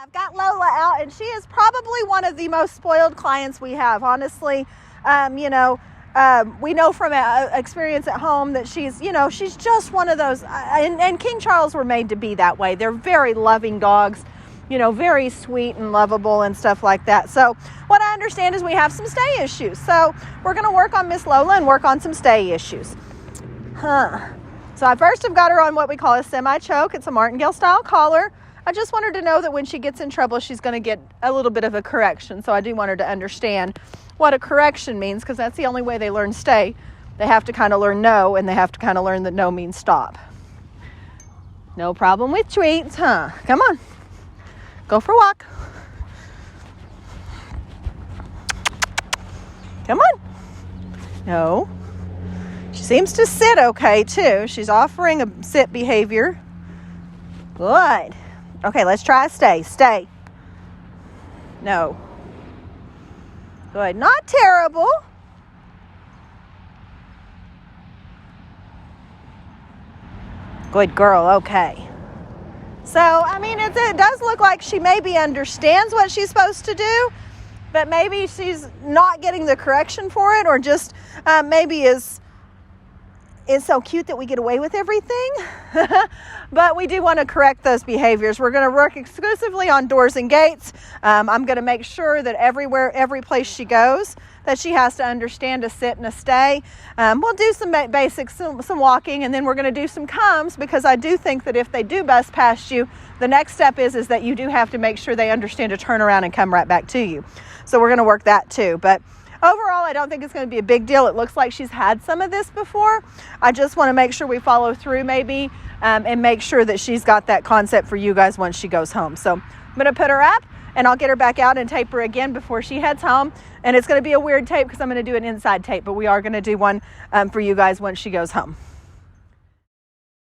I've got Lola out, and she is probably one of the most spoiled clients we have, honestly. We know from experience at home that she's just one of those, and King Charles were made to be that way. They're very loving dogs, very sweet and lovable and stuff like that. So what I understand is we have some stay issues. So we're going to work on Miss Lola and work on some stay issues. So I first have got her on what we call a semi-choke. It's a martingale style collar. I just want her to know that when she gets in trouble, she's going to get a little bit of a correction. So I do want her to understand what a correction means, because that's the only way they learn stay. They have to kind of learn no, and they have to kind of learn that no means stop. No problem with treats, huh? Come on. Go for a walk. Come on. No. She seems to sit okay, too. She's offering a sit behavior. Good. Okay, let's try a stay. Stay. No. Good. Not terrible. Good girl. Okay. So, it does look like she maybe understands what she's supposed to do, but maybe she's not getting the correction for it, or just maybe is so cute that we get away with everything. But we do want to correct those behaviors. We're going to work exclusively on doors and gates. I'm going to make sure that every place she goes, that she has to understand a sit and a stay. We'll do some basics, some walking, and then we're going to do some comes, because I do think that if they do bust past you, the next step is that you do have to make sure they understand to turn around and come right back to you. So we're going to work that too. But overall, I don't think it's going to be a big deal. It looks like she's had some of this before. I just want to make sure we follow through maybe and make sure that she's got that concept for you guys once she goes home. So I'm going to put her up, and I'll get her back out and tape her again before she heads home. And it's going to be a weird tape because I'm going to do an inside tape, but we are going to do one for you guys once she goes home.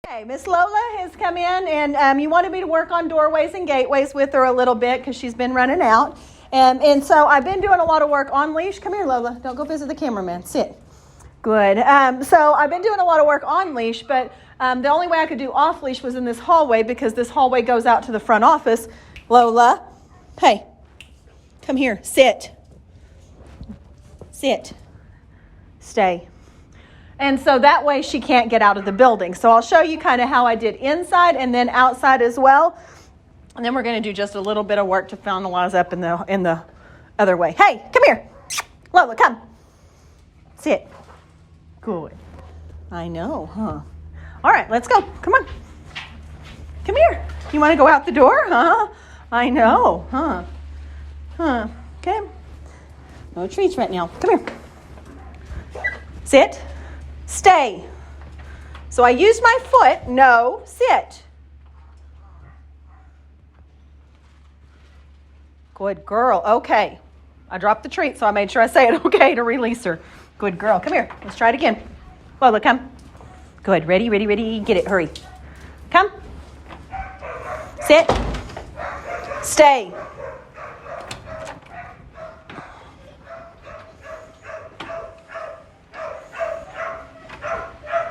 Okay, Miss Lola has come in, and you wanted me to work on doorways and gateways with her a little bit because she's been running out. And so I've been doing a lot of work on leash. Come here, Lola. Don't go visit the cameraman. Sit. Good. So I've been doing a lot of work on leash, but the only way I could do off leash was in this hallway, because this hallway goes out to the front office. Lola, hey, come here. Sit. Sit. Stay. And so that way she can't get out of the building. So I'll show you kind of how I did inside and then outside as well. And then we're going to do just a little bit of work to finalize up in the other way. Hey, come here. Lola, come. Sit. Good. I know, huh? All right, let's go. Come on. Come here. You want to go out the door, huh? I know, huh? Okay. No treats right now. Come here. Sit. Stay. So I used my foot. No, sit. Good girl. Okay. I dropped the treat, so I made sure I say it okay to release her. Good girl. Come here. Let's try it again. Lola, come. Good. Ready, ready, ready. Get it. Hurry. Come. Sit. Stay.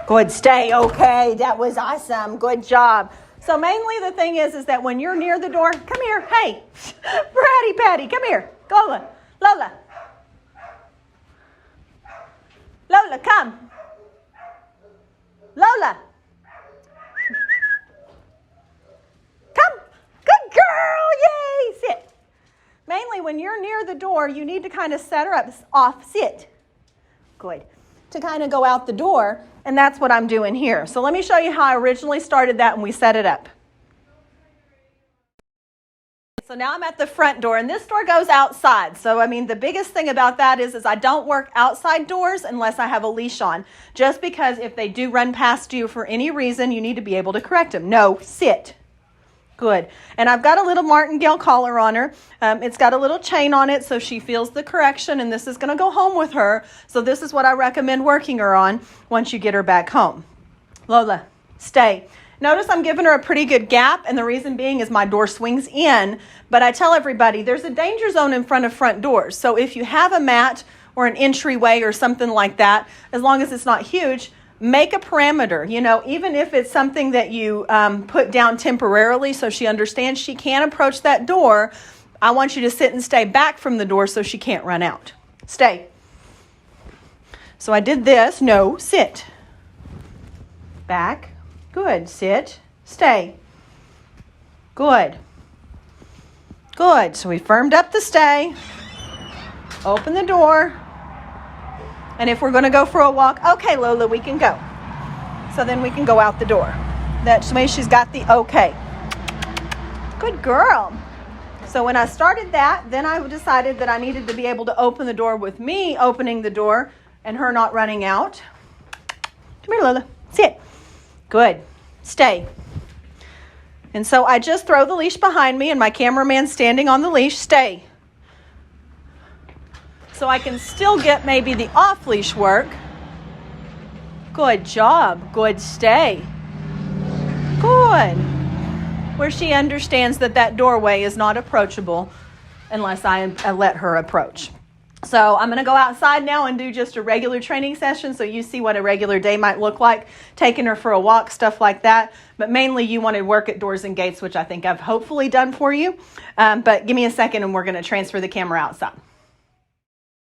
Good. Stay. Okay. That was awesome. Good job. So mainly the thing is that when you're near the door, come here. Hey, Bratty Patty, come here. Lola. Lola. Lola, come. Lola. Come. Good girl. Yay. Sit. Mainly when you're near the door, you need to kind of set her up off. Sit. Good. To kind of go out the door. And that's what I'm doing here. So let me show you how I originally started that when we set it up. So now I'm at the front door, and this door goes outside. So, the biggest thing about that is I don't work outside doors unless I have a leash on. Just because if they do run past you for any reason, you need to be able to correct them. No, sit. Good. And I've got a little martingale collar on her. It's got a little chain on it, so she feels the correction, and this is going to go home with her. So this is what I recommend working her on once you get her back home. Lola, stay. Notice I'm giving her a pretty good gap, and the reason being is my door swings in, but I tell everybody there's a danger zone in front of front doors. So if you have a mat or an entryway or something like that, as long as it's not huge, make a parameter, even if it's something that you put down temporarily so she understands she can't approach that door. I want you to sit and stay back from the door so she can't run out. Stay. So I did this. No, sit. Back. Good. Sit. Stay. Good. Good. So we firmed up the stay. Open the door. And if we're going to go for a walk, okay, Lola, we can go. So then we can go out the door. That way she's got the okay. Good girl. So when I started that, then I decided that I needed to be able to open the door with me opening the door and her not running out. Come here, Lola. Sit. Good. Stay. And so I just throw the leash behind me and my cameraman's standing on the leash. Stay. So I can still get maybe the off-leash work. Good job. Good stay. Good. Where she understands that doorway is not approachable unless I let her approach. So I'm going to go outside now and do just a regular training session so you see what a regular day might look like, taking her for a walk, stuff like that. But mainly you wanted work at doors and gates, which I think I've hopefully done for you. But give me a second and we're going to transfer the camera outside.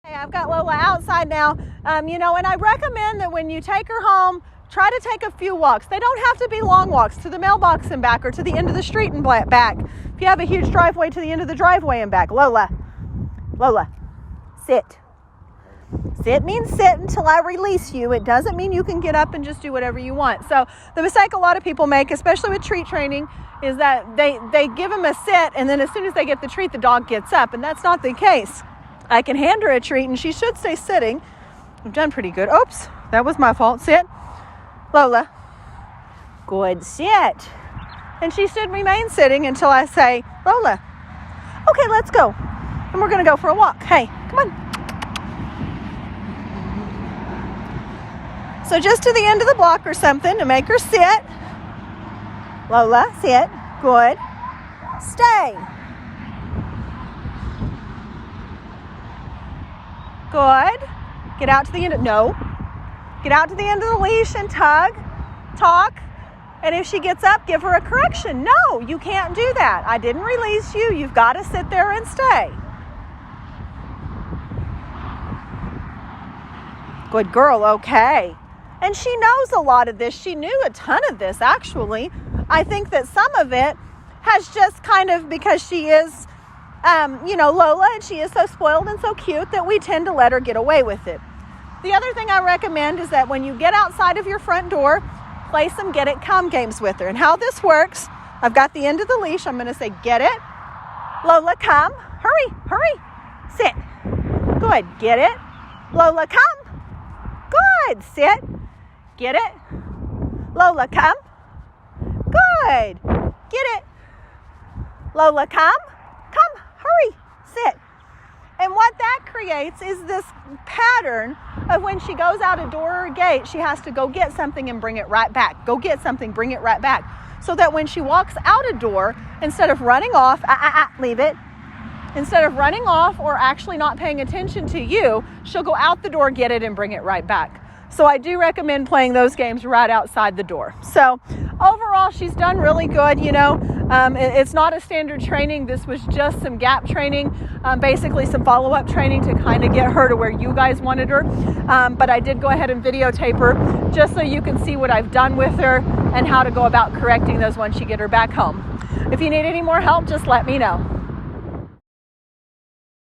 Hey, I've got Lola outside now, and I recommend that when you take her home, try to take a few walks. They don't have to be long walks to the mailbox and back or to the end of the street and back. If you have a huge driveway, to the end of the driveway and back. Lola, sit. Sit means sit until I release you. It doesn't mean you can get up and just do whatever you want. So the mistake a lot of people make, especially with treat training, is that they give them a sit and then as soon as they get the treat, the dog gets up. And that's not the case. I can hand her a treat and she should stay sitting. I've done pretty good. Oops, that was my fault. Sit. Lola. Good. Sit. And she should remain sitting until I say, Lola, okay, let's go. And we're going to go for a walk. Hey, come on. So just to the end of the block or something to make her sit. Lola, sit. Good. Stay. Good. Get out to the end. Get out to the end of the leash and tug. Talk. And if she gets up, give her a correction. No, you can't do that. I didn't release you. You've got to sit there and stay. Good girl. Okay. And she knows a lot of this. She knew a ton of this, actually. I think that some of it has just kind of, because she is Lola, and she is so spoiled and so cute that we tend to let her get away with it. The other thing I recommend is that when you get outside of your front door, play some get it, come games with her. And how this works, I've got the end of the leash. I'm going to say, get it. Lola, come. Hurry. Sit. Good. Get it. Lola, come. Good. Sit. Get it. Lola, come. Good. Get it. Lola, come. Come. Hurry. Sit. And what that creates is this pattern of when she goes out a door or a gate, she has to go get something and bring it right back. Go get something, bring it right back. So that when she walks out a door, instead of running off, leave it. Instead of running off or actually not paying attention to you, she'll go out the door, get it, and bring it right back. So I do recommend playing those games right outside the door. So overall, she's done really good. It's not a standard training. This was just some gap training, basically some follow-up training to kind of get her to where you guys wanted her. But I did go ahead and videotape her just so you can see what I've done with her and how to go about correcting those once you get her back home. If you need any more help, just let me know.